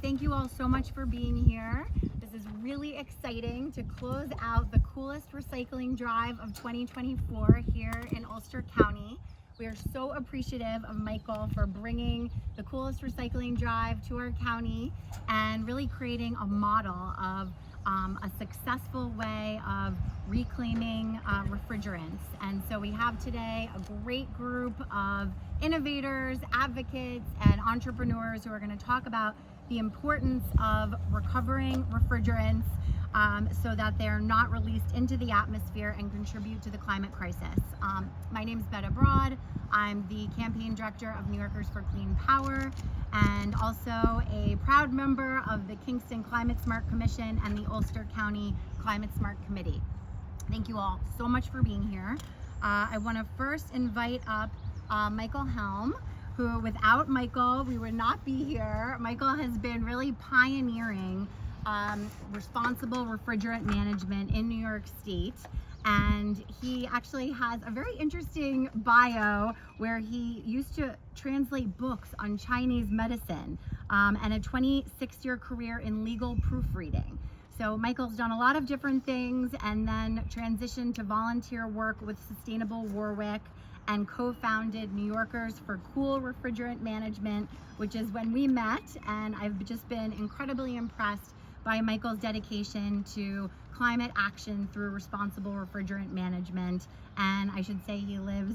Thank you all so much for being here. This is really exciting to close out the coolest recycling drive of 2024 here in Ulster County. We are so appreciative of Michael for bringing the coolest recycling drive to our county and really creating a model of a successful way of reclaiming refrigerants. And so we have today a great group of innovators, advocates, and entrepreneurs who are going to talk about the importance of recovering refrigerants so that they're not released into the atmosphere and contribute to the climate crisis. My name is Betta Broad. I'm the campaign director of New Yorkers for Clean Power and also a proud member of the Kingston Climate Smart Commission and the Ulster County Climate Smart Committee. Thank you all so much for being here. I want to first invite up Michael Helm, who without Michael, we would not be here. Michael has been really pioneering responsible refrigerant management in New York State. And he actually has a very interesting bio where he used to translate books on Chinese medicine and a 26-year career in legal proofreading. So Michael's done a lot of different things and then transitioned to volunteer work with Sustainable Warwick and co-founded New Yorkers for Cool Refrigerant Management, which is when we met, and I've just been incredibly impressed by Michael's dedication to climate action through responsible refrigerant management. And I should say he lives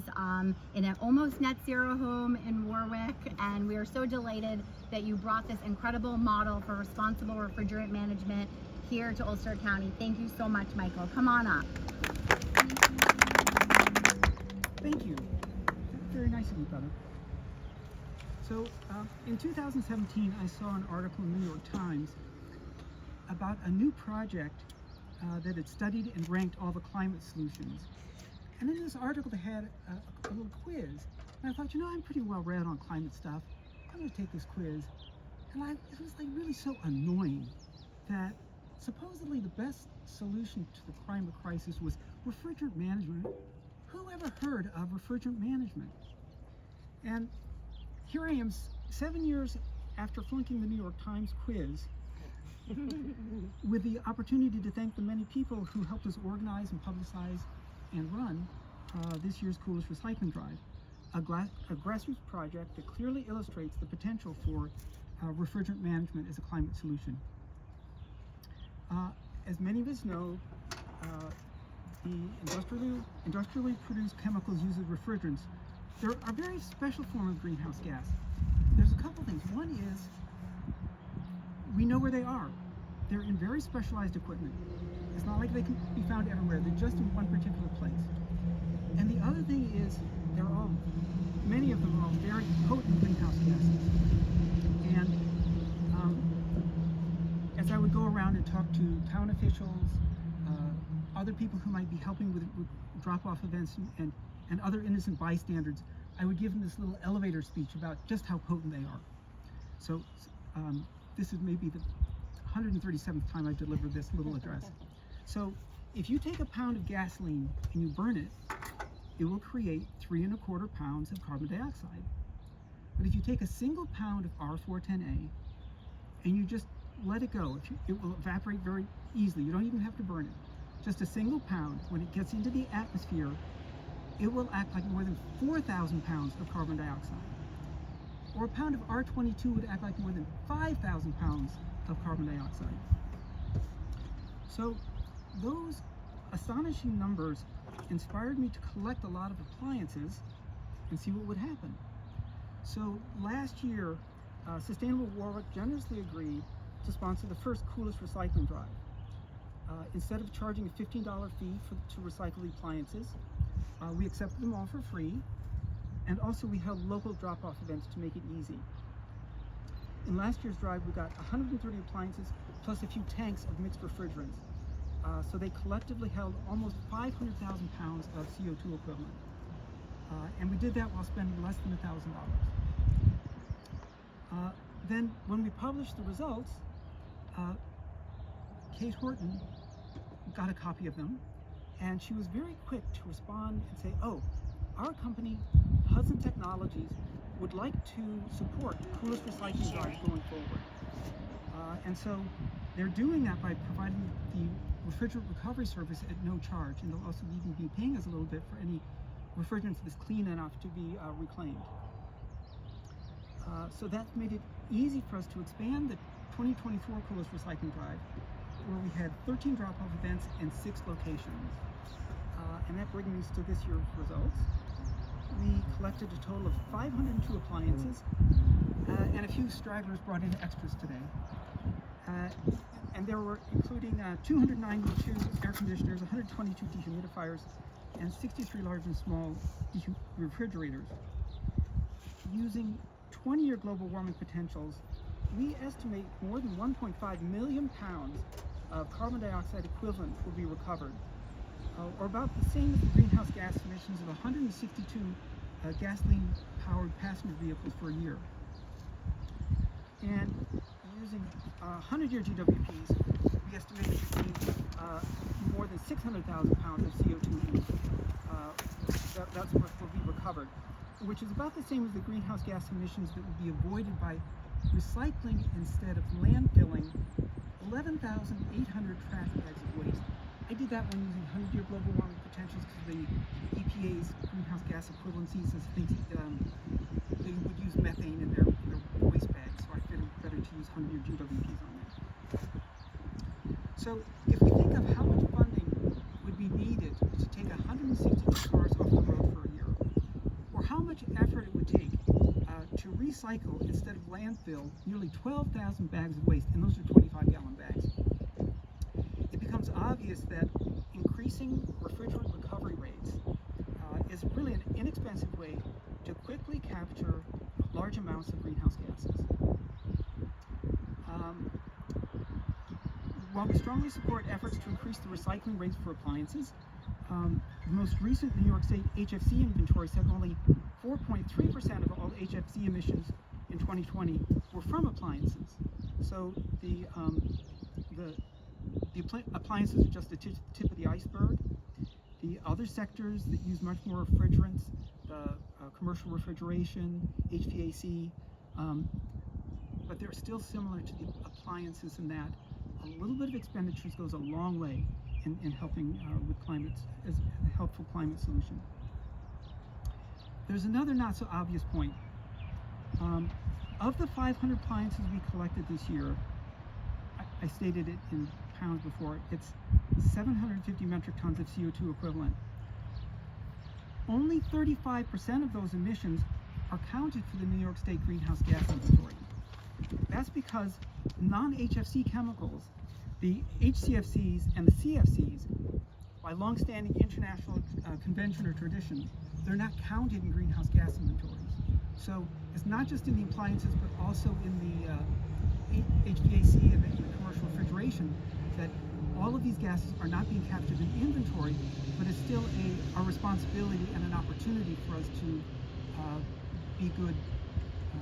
in an almost net zero home in Warwick, and we are so delighted that you brought this incredible model for responsible refrigerant management here to Ulster County. Thank you so much, Michael. Come on up. Thank you. Very nice of you, Betta. So in 2017, I saw an article in the New York Times about a new project that had studied and ranked all the climate solutions. And in this article, they had a little quiz. And I thought, you know, I'm pretty well read on climate stuff. I'm going to take this quiz. And it was like really so annoying that supposedly the best solution to the climate crisis was refrigerant management. Who ever heard of refrigerant management? And here I am, 7 years after flunking the New York Times quiz, with the opportunity to thank the many people who helped us organize and publicize and run this year's Coolest Recycling Drive, a grassroots project that clearly illustrates the potential for refrigerant management as a climate solution. As many of us know, the industrially produced chemicals used as refrigerants, they're a very special form of greenhouse gas. There's a couple things. One is, we know where they are. They're in very specialized equipment. It's not like they can be found everywhere. They're just in one particular place. And the other thing is, many of them are all very potent greenhouse gases. And as I would go around and talk to town officials, other people who might be helping with drop-off events and other innocent bystanders, I would give them this little elevator speech about just how potent they are. So this is maybe the 137th time I've delivered this little address. So if you take a pound of gasoline and you burn it, it will create 3¼ pounds of carbon dioxide. But if you take a single pound of R410A and you just let it go, it will evaporate very easily. You don't even have to burn it. Just a single pound, when it gets into the atmosphere, it will act like more than 4,000 pounds of carbon dioxide. Or a pound of R22 would act like more than 5,000 pounds of carbon dioxide. So those astonishing numbers inspired me to collect a lot of appliances and see what would happen. So last year, Sustainable Warwick generously agreed to sponsor the first Coolest Recycling Drive. Instead of charging a $15 fee to recycle the appliances, we accepted them all for free, and also we held local drop-off events to make it easy. In last year's drive, we got 130 appliances plus a few tanks of mixed refrigerants. So they collectively held almost 500,000 pounds of CO2 equivalent. And we did that while spending less than $1,000. Then when we published the results, Kate Horton got a copy of them, and she was very quick to respond and say, oh, our company, Hudson Technologies, would like to support Coolest Recycling Drive going forward. And so they're doing that by providing the refrigerant recovery service at no charge, and they'll also even be paying us a little bit for any refrigerant that's clean enough to be reclaimed. So that's made it easy for us to expand the 2024 Coolest Recycling Drive, where we had 13 drop-off events in 6 locations. And that brings us to this year's results. We collected a total of 502 appliances, and a few stragglers brought in extras today. And there were including 292 air conditioners, 122 dehumidifiers, and 63 large and small refrigerators. Using 20-year global warming potentials, we estimate more than 1.5 million pounds of carbon dioxide equivalent will be recovered, or about the same as the greenhouse gas emissions of 162 gasoline-powered passenger vehicles per year. And using 100-year GWPs, we estimate between more than 600,000 pounds of CO2 that's what will be recovered, which is about the same as the greenhouse gas emissions that would be avoided by recycling instead of landfilling 11,800 trash bags of waste. I did that when using 100-year global warming potentials because the EPA's greenhouse gas equivalencies as things they would use methane in their waste bags, so I figured better to use 100-year GWPs on that. So if we think of how much funding would be needed to take 162 cars off the road for a year, or how much effort it would take to recycle instead of landfill nearly 12,000 bags of waste, and those are 25-gallon bags, it becomes obvious that increasing refrigerant recovery rates is really an inexpensive way to quickly capture large amounts of greenhouse gases. While we strongly support efforts to increase the recycling rates for appliances, the most recent New York State HFC inventory said only 4.3% of all HFC emissions in 2020 were from appliances. So the appliances are just the tip of the iceberg. The other sectors that use much more refrigerants, the commercial refrigeration, HVAC, but they're still similar to the appliances in that a little bit of expenditures goes a long way in helping with climate, as a helpful climate solution. There's another not so obvious point. Of the 500 appliances we collected this year, I stated it in pounds before, it's 750 metric tons of CO2 equivalent. Only 35% of those emissions are counted for the New York State greenhouse gas inventory. That's because non-HFC chemicals, the HCFCs and the CFCs, by long-standing international convention or tradition, they're not counted in greenhouse gas inventories. So it's not just in the appliances, but also in the HVAC and the commercial refrigeration that all of these gases are not being captured in inventory, but it's still a responsibility and an opportunity for us to be good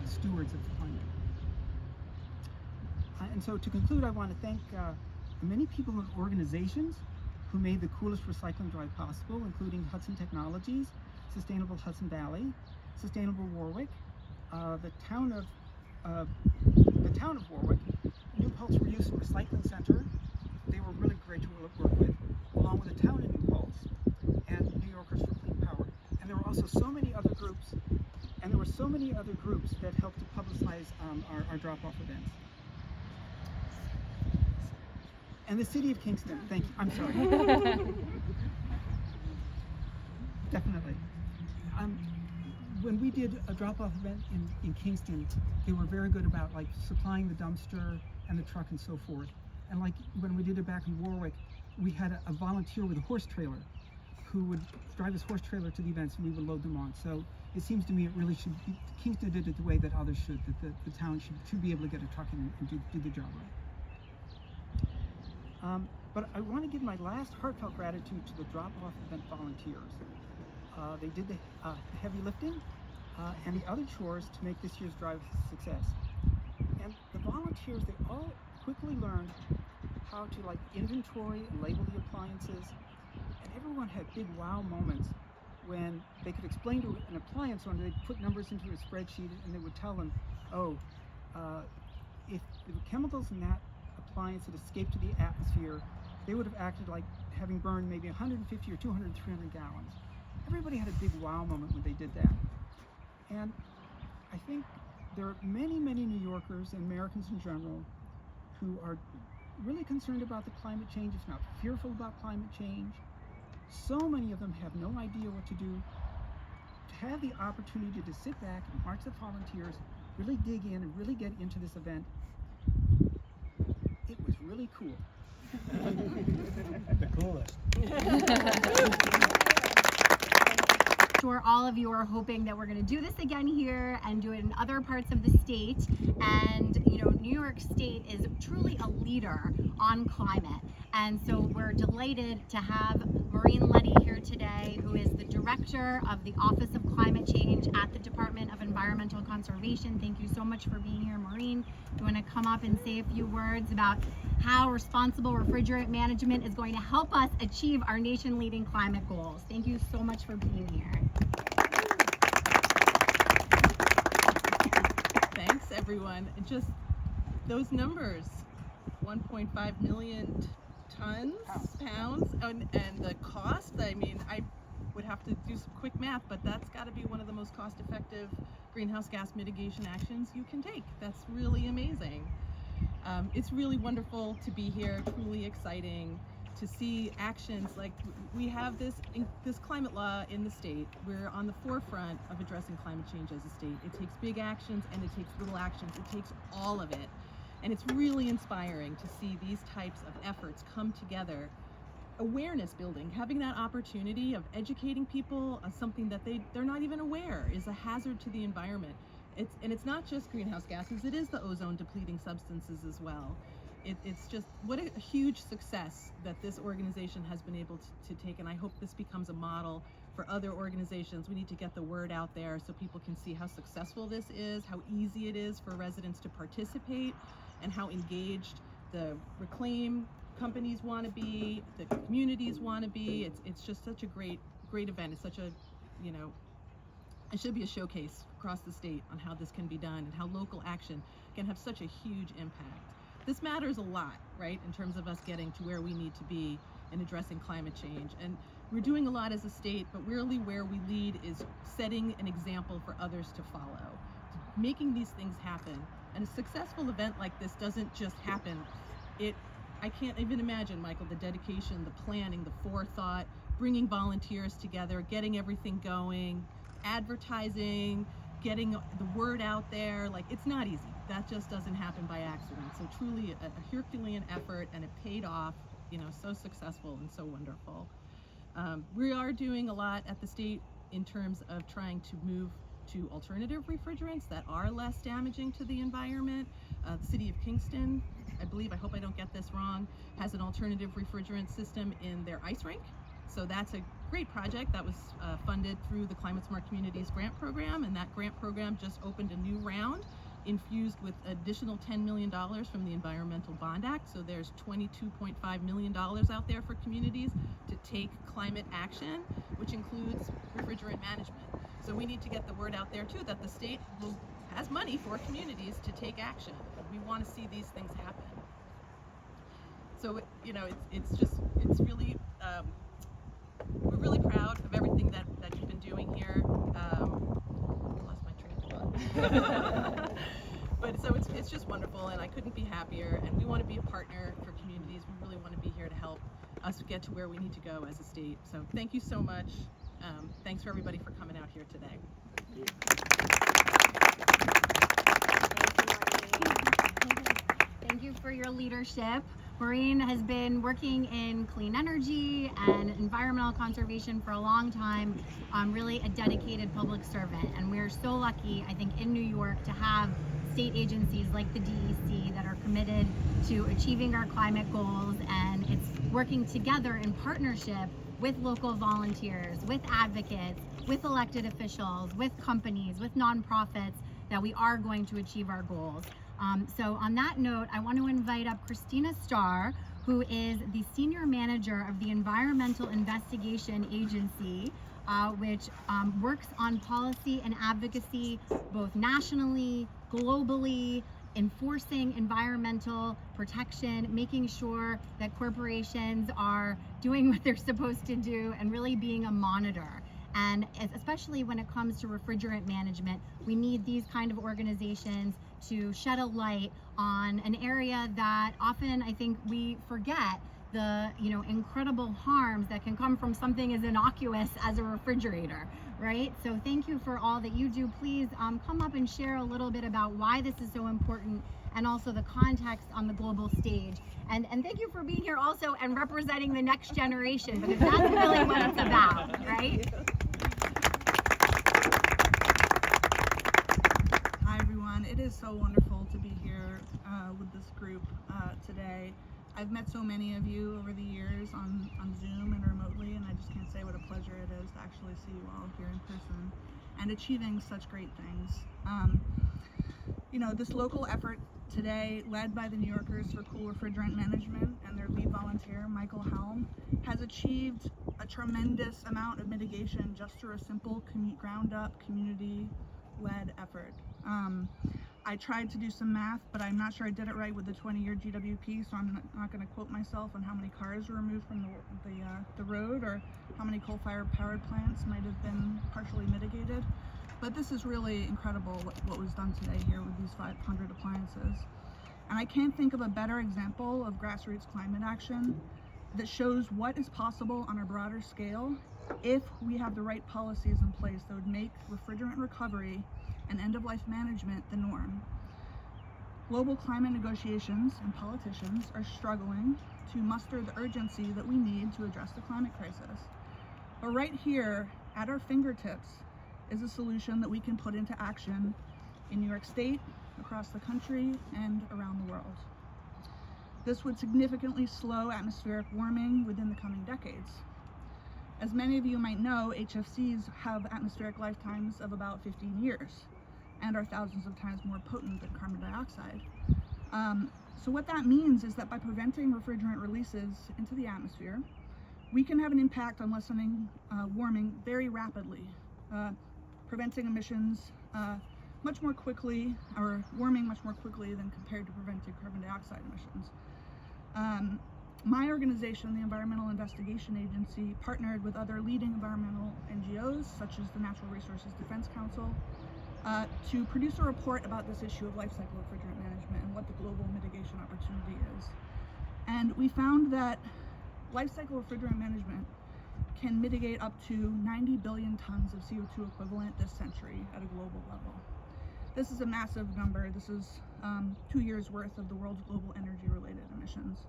stewards of the climate. And so to conclude, I want to thank many people and organizations who made the Coolest Recycling Drive possible, including Hudson Technologies, Sustainable Hudson Valley, Sustainable Warwick, the town of Warwick, New Paltz Reuse and Recycling Center. They were really great to work with, along with the town of New Paltz and New Yorkers for Clean Power. And there were also so many other groups, that helped to publicize our drop-off events. And the city of Kingston, thank you. I'm sorry. Definitely. When we did a drop-off event in Kingston, they were very good about like supplying the dumpster and the truck and so forth. And like when we did it back in Warwick, we had a volunteer with a horse trailer who would drive his horse trailer to the events and we would load them on. So it seems to me it really should be, Kingston did it the way that others should, that the town should be able to get a truck and do the job right. But I want to give my last heartfelt gratitude to the drop-off event volunteers. They did the heavy lifting and the other chores to make this year's drive a success. And the volunteers, they all quickly learned how to like inventory and label the appliances, and everyone had big wow moments when they could explain to an appliance owner, they'd put numbers into a spreadsheet and they would tell them, oh, if the chemicals in that appliance had escaped to the atmosphere, they would have acted like having burned maybe 150 or 200, 300 gallons. Everybody had a big wow moment when they did that. And I think there are many, many New Yorkers and Americans in general who are really concerned about the climate change, if not fearful about climate change. So many of them have no idea what to do. To have the opportunity to sit back and march with volunteers, really dig in and really get into this event, it was really cool. The coolest. Sure, all of you are hoping that we're going to do this again here and do it in other parts of the state. And you know, New York State is truly a leader on climate. And so we're delighted to have Maureen Letty here today, who is the director of the Office of Climate Change at the Department of Environmental Conservation. Thank you so much for being here, Maureen. Do you want to come up and say a few words about how responsible refrigerant management is going to help us achieve our nation-leading climate goals? Thank you so much for being here. Thanks, everyone. And just those numbers, 1.5 million pounds, and the cost, I mean, I would have to do some quick math, but that's got to be one of the most cost-effective greenhouse gas mitigation actions you can take. That's really amazing. It's really wonderful to be here, truly exciting to see actions like we have this climate law in the state. We're on the forefront of addressing climate change as a state. It takes big actions and it takes little actions. It takes all of it. And it's really inspiring to see these types of efforts come together. Awareness building, having that opportunity of educating people on something that they're not even aware is a hazard to the environment. It's not just greenhouse gases, it is the ozone depleting substances as well. It's just what a huge success that this organization has been able to take, and I hope this becomes a model for other organizations. We need to get the word out there so people can see how successful this is, how easy it is for residents to participate, and how engaged the reclaim companies want to be, the communities want to be. It's just such a great event. It's such a, you know, it should be a showcase across the state on how this can be done and how local action can have such a huge impact. This matters a lot, right, in terms of us getting to where we need to be in addressing climate change. And we're doing a lot as a state, but really where we lead is setting an example for others to follow, making these things happen. And a successful event like this doesn't just happen. I can't even imagine, Michael, the dedication, the planning, the forethought, bringing volunteers together, getting everything going, advertising, getting the word out there. Like, it's not easy. That just doesn't happen by accident. So truly a Herculean effort, and it paid off, you know, so successful and so wonderful. We are doing a lot at the state in terms of trying to move to alternative refrigerants that are less damaging to the environment. The city of Kingston, I hope I don't get this wrong, has an alternative refrigerant system in their ice rink. So that's a great project that was funded through the Climate Smart Communities grant program, and that grant program just opened a new round infused with additional $10 million from the Environmental Bond Act. So there's $22.5 million out there for communities to take climate action, which includes refrigerant management. So we need to get the word out there too, that the state has money for communities to take action. We want to see these things happen. So, you know, it's really, we're really proud of everything that you've been doing here. Lost my train of thought. But so it's just wonderful, and I couldn't be happier, and we want to be a partner for communities. We really want to be here to help us get to where we need to go as a state. So thank you so much. Thanks for everybody for coming out here today. Thank you for your leadership. Maureen has been working in clean energy and environmental conservation for a long time, really a dedicated public servant. And we're so lucky, I think, in New York to have state agencies like the DEC that are committed to achieving our climate goals, and it's working together in partnership with local volunteers, with advocates, with elected officials, with companies, with nonprofits, that we are going to achieve our goals. So on that note, I want to invite up Christina Starr, who is the Senior Manager of the Environmental Investigation Agency, which works on policy and advocacy both nationally, globally, enforcing environmental protection, making sure that corporations are doing what they're supposed to do, and really being a monitor. And especially when it comes to refrigerant management, we need these kind of organizations to shed a light on an area that often I think we forget the incredible harms that can come from something as innocuous as a refrigerator, right? So thank you for all that you do. Please come up and share a little bit about why this is so important, and also the context on the global stage. And thank you for being here also and representing the next generation, because that's really what it's about, right? Hi everyone, it is so wonderful to be here with this group today. I've met so many of you over the years on Zoom and remotely, and I just can't say what a pleasure it is to actually see you all here in person and achieving such great things. This local effort today, led by the New Yorkers for Cool Refrigerant Management and their lead volunteer, Michael Helm, has achieved a tremendous amount of mitigation just through a simple ground-up, community-led effort. I tried to do some math, but I'm not sure I did it right with the 20-year GWP, so I'm not going to quote myself on how many cars were removed from the road, or how many coal-fired powered plants might have been partially mitigated. But this is really incredible what was done today here with these 500 appliances. And I can't think of a better example of grassroots climate action that shows what is possible on a broader scale if we have the right policies in place that would make refrigerant recovery and end-of-life management the norm. Global climate negotiations and politicians are struggling to muster the urgency that we need to address the climate crisis. But right here at our fingertips is a solution that we can put into action in New York State, across the country, and around the world. This would significantly slow atmospheric warming within the coming decades. As many of you might know, HFCs have atmospheric lifetimes of about 15 years and are thousands of times more potent than carbon dioxide. So what that means is that by preventing refrigerant releases into the atmosphere, we can have an impact on lessening warming very rapidly, preventing emissions much more quickly, or warming much more quickly than compared to preventing carbon dioxide emissions. My organization, the Environmental Investigation Agency, partnered with other leading environmental NGOs, such as the Natural Resources Defense Council, to produce a report about this issue of life cycle refrigerant management and what the global mitigation opportunity is. And we found that life cycle refrigerant management can mitigate up to 90 billion tons of CO2 equivalent this century at a global level. This is a massive number. This is 2 years worth of the world's global energy-related emissions.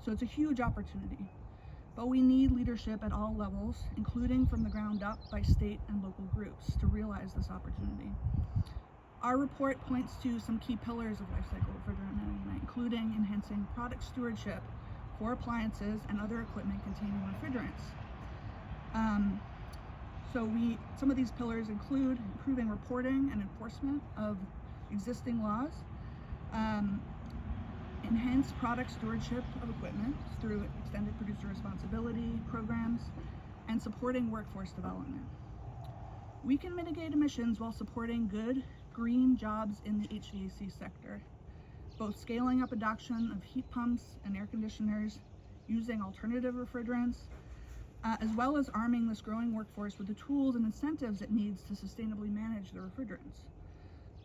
So it's a huge opportunity, but we need leadership at all levels, including from the ground up by state and local groups, to realize this opportunity. Our report points to some key pillars of life cycle refrigerant management, including enhancing product stewardship for appliances and other equipment containing refrigerants. Some of these pillars include improving reporting and enforcement of existing laws, enhance product stewardship of equipment through extended producer responsibility programs, and supporting workforce development. We can mitigate emissions while supporting good, green jobs in the HVAC sector, both scaling up adoption of heat pumps and air conditioners, using alternative refrigerants, as well as arming this growing workforce with the tools and incentives it needs to sustainably manage the refrigerants.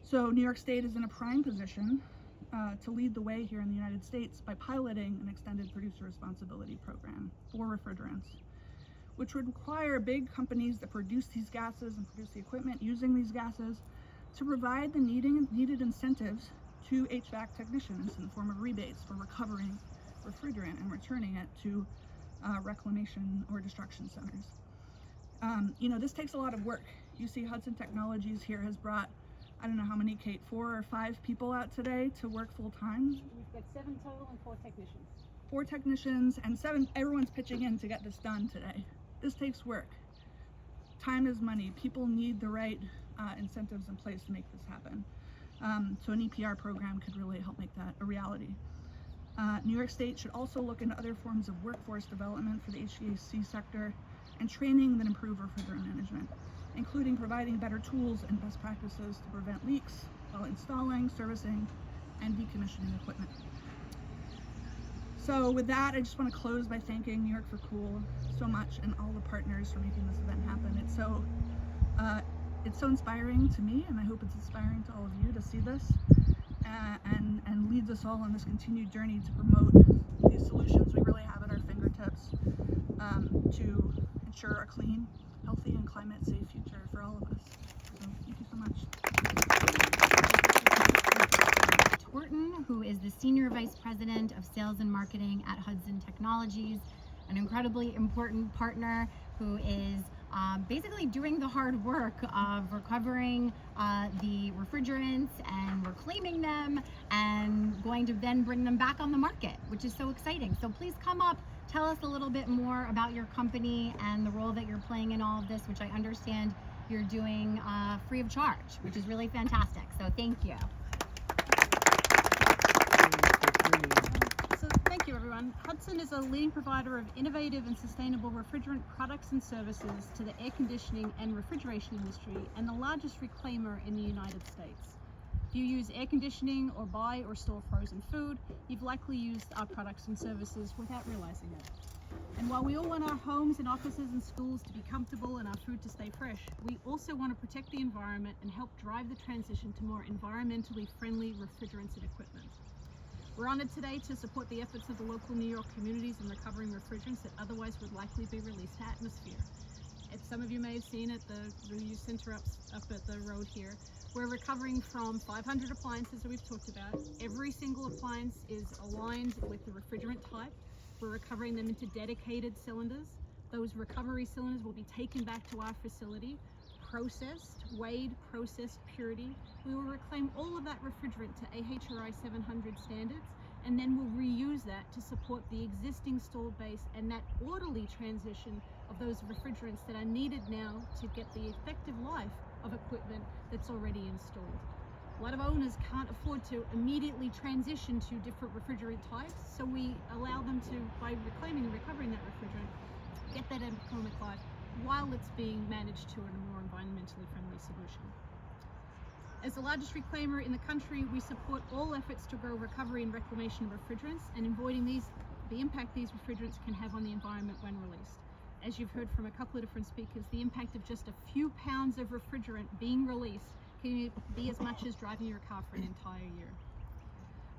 So New York State is in a prime position to lead the way here in the United States by piloting an extended producer responsibility program for refrigerants, which would require big companies that produce these gases and produce the equipment using these gases to provide the needed incentives to HVAC technicians in the form of rebates for recovering refrigerant and returning it to reclamation or destruction centers. This takes a lot of work. You see Hudson Technologies here has brought, I don't know how many, Kate, 4 or 5 people out today to work full time. We've got 7 total and 4 technicians. 4 technicians and 7, everyone's pitching in to get this done today. This takes work. Time is money. People need the right incentives in place to make this happen. So an EPR program could really help make that a reality. New York State should also look into other forms of workforce development for the HVAC sector and training that improve refrigerant management. including providing better tools and best practices to prevent leaks while installing, servicing, and decommissioning equipment. So with that, I just want to close by thanking New York for Cool so much and all the partners for making this event happen. It's so inspiring to me, and I hope it's inspiring to all of you to see this, and leads us all on this continued journey to promote these solutions we really have at our fingertips to ensure a clean, healthy, and climate-safe future for all of us. So thank you so much. Torton, who is the Senior Vice President of Sales and Marketing at Hudson Technologies, an incredibly important partner who is basically doing the hard work of recovering the refrigerants and reclaiming them and going to then bring them back on the market, which is so exciting. So please come up, tell us a little bit more about your company and the role that you're playing in all of this, which I understand you're doing free of charge, which is really fantastic. So thank you. So thank you, everyone. Hudson is a leading provider of innovative and sustainable refrigerant products and services to the air conditioning and refrigeration industry, and the largest reclaimer in the United States. If you use air conditioning or buy or store frozen food, you've likely used our products and services without realizing it. And while we all want our homes and offices and schools to be comfortable and our food to stay fresh, we also want to protect the environment and help drive the transition to more environmentally friendly refrigerants and equipment. We're honored today to support the efforts of the local New York communities in recovering refrigerants that otherwise would likely be released to atmosphere. As some of you may have seen at the reuse center up at the road here, we're recovering from 500 appliances that we've talked about. Every single appliance is aligned with the refrigerant type. We're recovering them into dedicated cylinders. Those recovery cylinders will be taken back to our facility, processed, weighed, processed, purity. We will reclaim all of that refrigerant to AHRI 700 standards, and then we'll reuse that to support the existing installed base and that orderly transition of those refrigerants that are needed now to get the effective life of equipment that's already installed. A lot of owners can't afford to immediately transition to different refrigerant types, so we allow them to, by reclaiming and recovering that refrigerant, get that economic life while it's being managed to a more environmentally friendly solution. As the largest reclaimer in the country, we support all efforts to grow recovery and reclamation of refrigerants and avoiding the impact these refrigerants can have on the environment when released. As you've heard from a couple of different speakers, the impact of just a few pounds of refrigerant being released can be as much as driving your car for an entire year.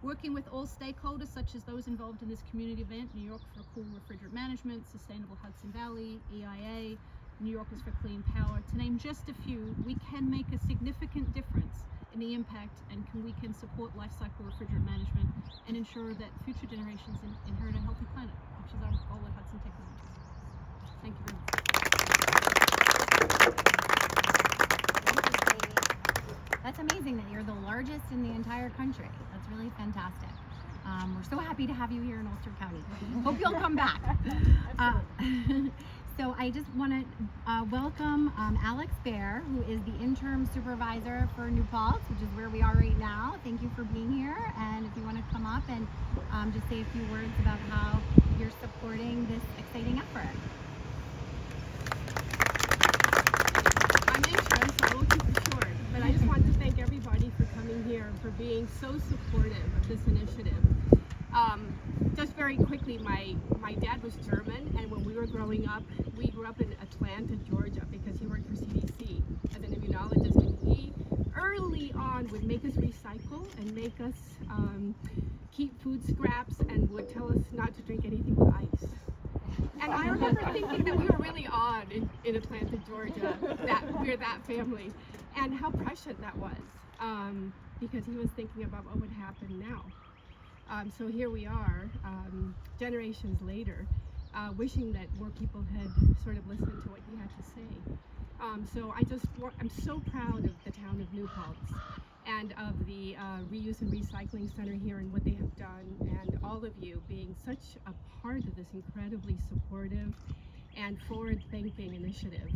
Working with all stakeholders, such as those involved in this community event, New York for Cool Refrigerant Management, Sustainable Hudson Valley, EIA, New Yorkers for Clean Power, to name just a few, we can make a significant difference in the impact, and we can support life cycle refrigerant management and ensure that future generations inherit a healthy planet, which is our goal at Hudson Technologies. Thank you very much. That's amazing that you're the largest in the entire country. That's really fantastic. We're so happy to have you here in Ulster County. Hope you'll come back. So I just want to welcome Alex Baer, who is the interim supervisor for New Paltz, which is where we are right now. Thank you for being here. And if you want to come up and just say a few words about how you're supporting this exciting effort. I'm interim, so I will keep it short. But I just want to thank everybody for coming here and for being so supportive of this initiative. Just very quickly, my dad was German, and when we were growing up, we grew up in Atlanta, Georgia, because he worked for CDC as an immunologist, and he early on would make us recycle and make us keep food scraps and would tell us not to drink anything with ice. And I remember thinking that we were really odd in Atlanta, Georgia, that we're that family, and how prescient that was, because he was thinking about what would happen now. So here we are, generations later, wishing that more people had sort of listened to what he had to say. So I'm so proud of the town of New Paltz and of the Reuse and Recycling Center here and what they have done, and all of you being such a part of this incredibly supportive and forward-thinking initiative.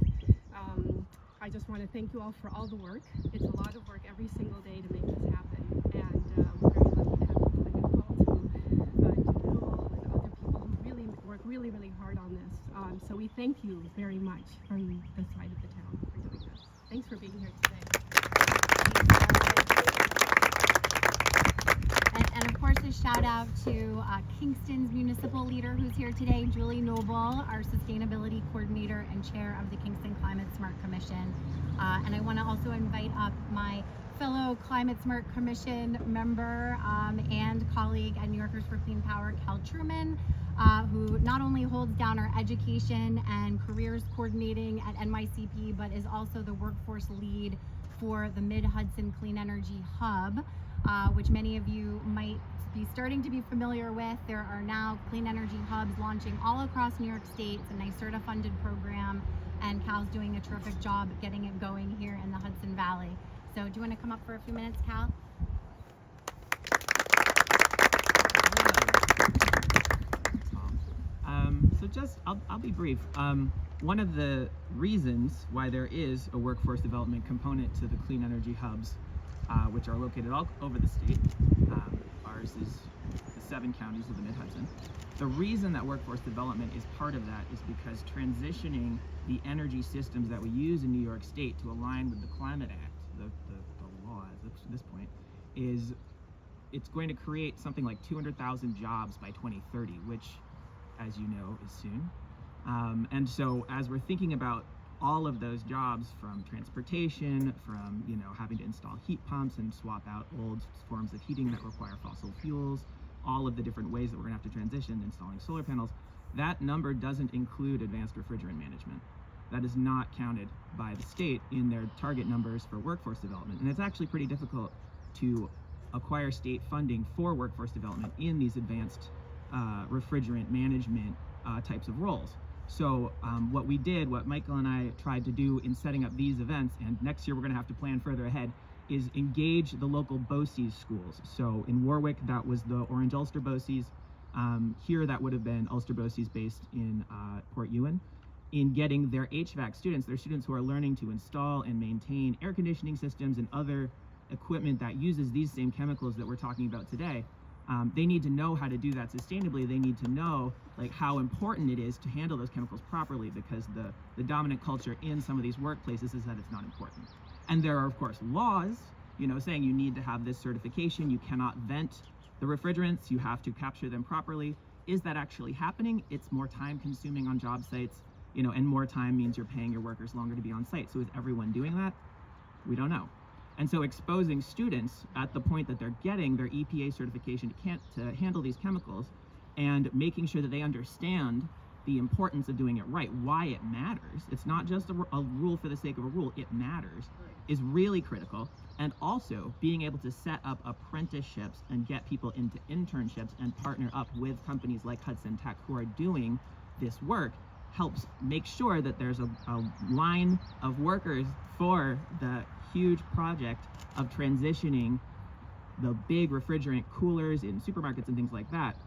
I just want to thank you all for all the work. It's a lot of work every single day to make this happen, and we're very lucky to have people in New Paltz who do it all, and other people who really work really, really hard on this. So we thank you very much from the side of the town for doing this. Thanks for being here today. And of course, a shout out to Kingston's municipal leader who's here today, Julie Noble, our sustainability coordinator and chair of the Kingston Climate Smart Commission. And I want to also invite up my fellow Climate Smart Commission member and colleague at New Yorkers for Clean Power, Cal Truman, who not only holds down our education and careers coordinating at NYCP, but is also the workforce lead for the Mid-Hudson Clean Energy Hub, which many of you might be starting to be familiar with. There are now clean energy hubs launching all across New York State. It's a NYSERDA funded program, and Cal's doing a terrific job getting it going here in the Hudson Valley. So do you want to come up for a few minutes, Cal? I'll be brief. One of the reasons why there is a workforce development component to the clean energy hubs, which are located all over the state, ours is the 7 counties of the Mid-Hudson. The reason that workforce development is part of that is because transitioning the energy systems that we use in New York State to align with the Climate Act, the law at this point, it's going to create something like 200,000 jobs by 2030, which, as you know, is soon. And so as we're thinking about all of those jobs, from transportation, from having to install heat pumps and swap out old forms of heating that require fossil fuels, all of the different ways that we're gonna have to transition, installing solar panels, that number doesn't include advanced refrigerant management. That is not counted by the state in their target numbers for workforce development. And it's actually pretty difficult to acquire state funding for workforce development in these advanced refrigerant management types of roles. So what Michael and I tried to do in setting up these events, and next year we're gonna have to plan further ahead, is engage the local BOCES schools. So in Warwick, that was the Orange Ulster BOCES. Here, that would have been Ulster BOCES based in Port Ewan. In getting their HVAC students, their students who are learning to install and maintain air conditioning systems and other equipment that uses these same chemicals that we're talking about today, they need to know how to do that sustainably. They need to know how important it is to handle those chemicals properly, because the dominant culture in some of these workplaces is that it's not important. And there are, of course, laws, saying you need to have this certification, you cannot vent the refrigerants, you have to capture them properly. Is that actually happening? It's more time consuming on job sites, and more time means you're paying your workers longer to be on site. So is everyone doing that? We don't know. And so exposing students at the point that they're getting their EPA certification to handle these chemicals, and making sure that they understand the importance of doing it right, why it matters. It's not just a rule for the sake of a rule, it matters, is really critical. And also being able to set up apprenticeships and get people into internships and partner up with companies like Hudson Tech who are doing this work helps make sure that there's a line of workers for the huge project of transitioning the big refrigerant coolers in supermarkets and things like that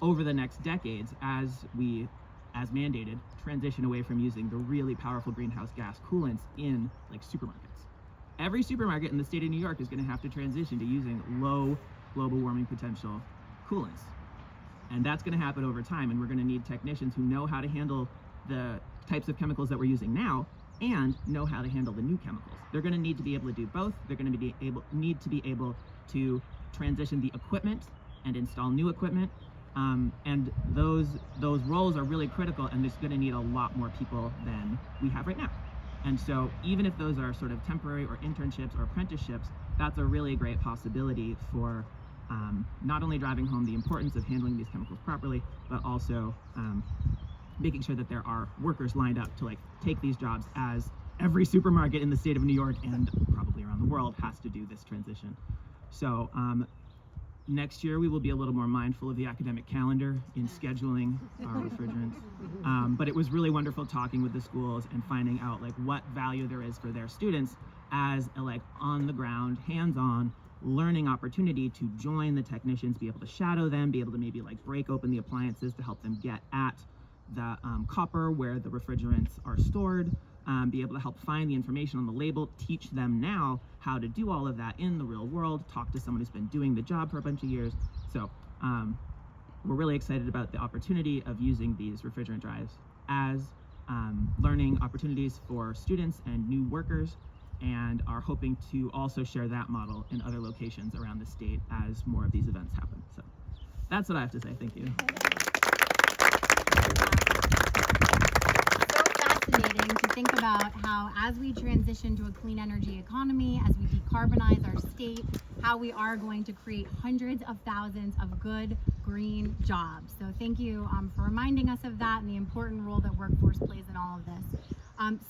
over the next decades, as we, as mandated, transition away from using the really powerful greenhouse gas coolants in supermarkets. Every supermarket in the state of New York is going to have to transition to using low global warming potential coolants. And that's going to happen over time, and we're going to need technicians who know how to handle the types of chemicals that we're using now and know how to handle the new chemicals. They're going to need to be able to do both. They're going to need to be able to transition the equipment and install new equipment. And those roles are really critical, and it's going to need a lot more people than we have right now. And so even if those are sort of temporary or internships or apprenticeships, that's a really great possibility for not only driving home the importance of handling these chemicals properly, but also making sure that there are workers lined up to take these jobs, as every supermarket in the state of New York and probably around the world has to do this transition. So next year we will be a little more mindful of the academic calendar in scheduling our refrigerants. But it was really wonderful talking with the schools and finding out what value there is for their students as a on the ground, hands-on learning opportunity to join the technicians, be able to shadow them, be able to maybe break open the appliances to help them get at the copper where the refrigerants are stored, be able to help find the information on the label, teach them now how to do all of that in the real world, talk to someone who's been doing the job for a bunch of years. So we're really excited about the opportunity of using these refrigerant drives as learning opportunities for students and new workers, and are hoping to also share that model in other locations around the state as more of these events happen. So that's what I have to say. Thank you. So fascinating to think about how, as we transition to a clean energy economy, as we decarbonize our state, how we are going to create hundreds of thousands of good green jobs. So thank you for reminding us of that and the important role that workforce plays in all of this.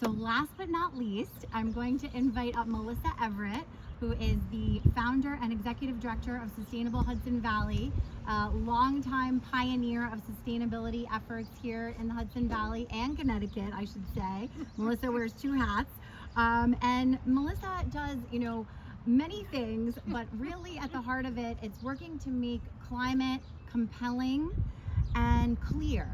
So last but not least, I'm going to invite up Melissa Everett, who is the founder and executive director of Sustainable Hudson Valley, a longtime pioneer of sustainability efforts here in the Hudson Valley and Connecticut, I should say. Melissa wears two hats. And Melissa does, many things, but really at the heart of it, it's working to make climate compelling and clear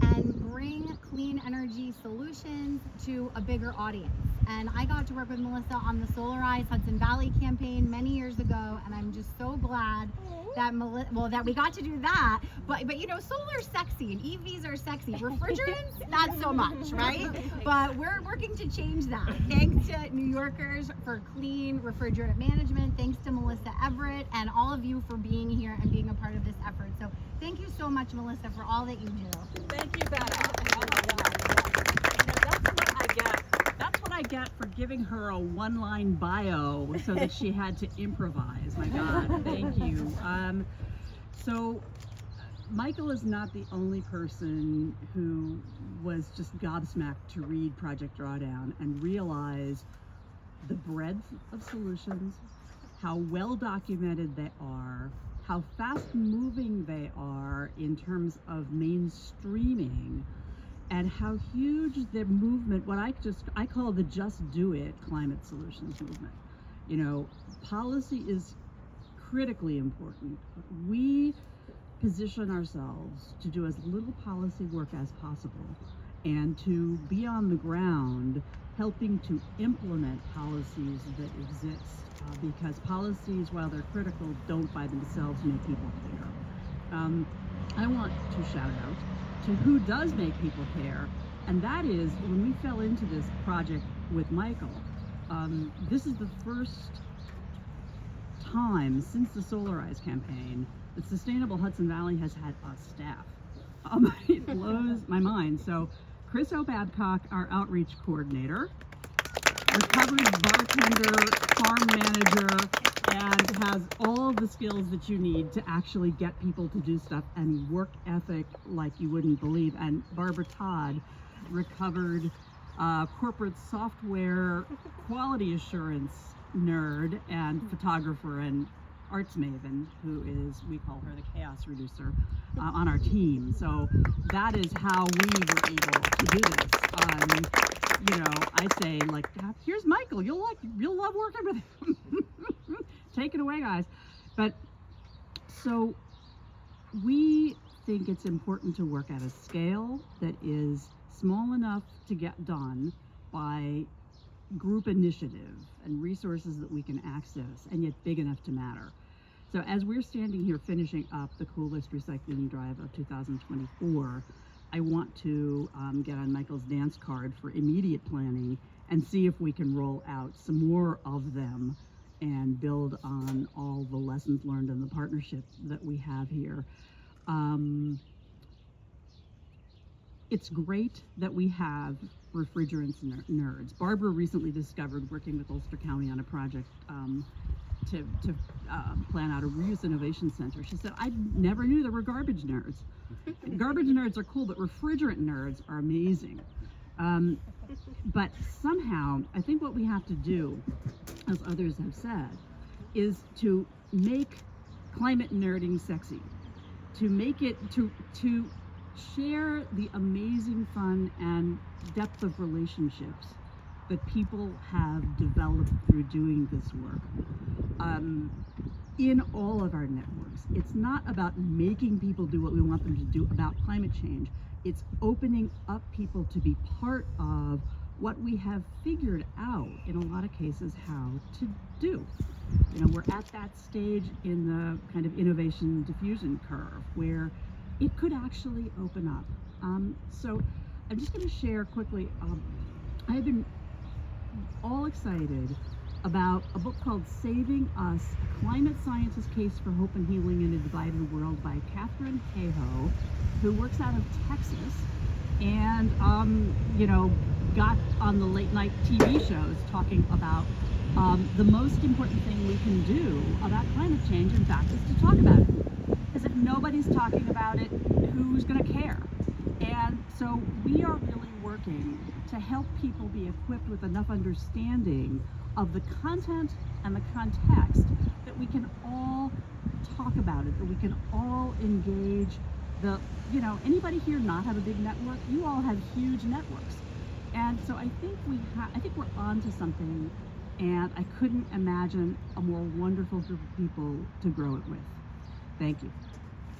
and bring clean energy solutions to a bigger audience. And I got to work with Melissa on the Solarize Hudson Valley campaign many years ago, and I'm just so glad that that we got to do that. But solar's sexy and EVs are sexy. Refrigerants, not so much, right? But we're working to change that. Thanks to New Yorkers for clean refrigerant management. Thanks to Melissa Everett and all of you for being here and being a part of this effort. So thank you so much, Melissa, for all that you do. Thank you, Beth. That's what I get for giving her a one-line bio so that she had to improvise. My God, thank you. So Michael is not the only person who was just gobsmacked to read Project Drawdown and realize the breadth of solutions, how well documented they are, how fast moving they are in terms of mainstreaming, and how huge the movement, what I call the Just Do It climate solutions movement. Policy is critically important. We position ourselves to do as little policy work as possible and to be on the ground helping to implement policies that exist, because policies, while they're critical, don't by themselves make people care. I want to shout out to who does make people care, and that is when we fell into this project with Michael. This is the first time since the Solarize campaign that Sustainable Hudson Valley has had a staff. It blows my mind. So Chris O'Babcock, our outreach coordinator, recovery bartender, farm manager, and has all the skills that you need to actually get people to do stuff, and work ethic like you wouldn't believe. And Barbara Todd, recovered corporate software quality assurance nerd and photographer and arts maven, who is, we call her the chaos reducer, on our team. So that is how we were able to do this. I say, like, here's Michael, you'll love working with him. Take it away, guys. But so we think it's important to work at a scale that is small enough to get done by group initiative and resources that we can access, and yet big enough to matter. So as we're standing here finishing up the Coolest Recycling Drive of 2024, I want to get on Michael's dance card for immediate planning and see if we can roll out some more of them and build on all the lessons learned and the partnership that we have here. It's great that we have refrigerants nerds. Barbara recently discovered, working with Ulster County on a project to plan out a reuse innovation center. She said, I never knew there were garbage nerds. Garbage nerds are cool, but refrigerant nerds are amazing. But somehow, I think what we have to do, as others have said, is to make climate nerding sexy, to make it, to share the amazing fun and depth of relationships that people have developed through doing this work in all of our networks. It's not about making people do what we want them to do about climate change. It's opening up people to be part of what we have figured out in a lot of cases how to do. We're at that stage in the kind of innovation diffusion curve where it could actually open up. So I'm just going to share quickly. I have been all excited about a book called Saving Us, A Climate Scientist's Case for Hope and Healing in a Divided World by Catherine Hayhoe, who works out of Texas and, got on the late night TV shows talking about the most important thing we can do about climate change, in fact, is to talk about it. Because if nobody's talking about it, who's going to care? And so we are really working to help people be equipped with enough understanding of the content and the context that we can all talk about it, that we can all engage. Anybody here not have a big network? You all have huge networks. And so I think we're onto something, and I couldn't imagine a more wonderful group of people to grow it with. Thank you.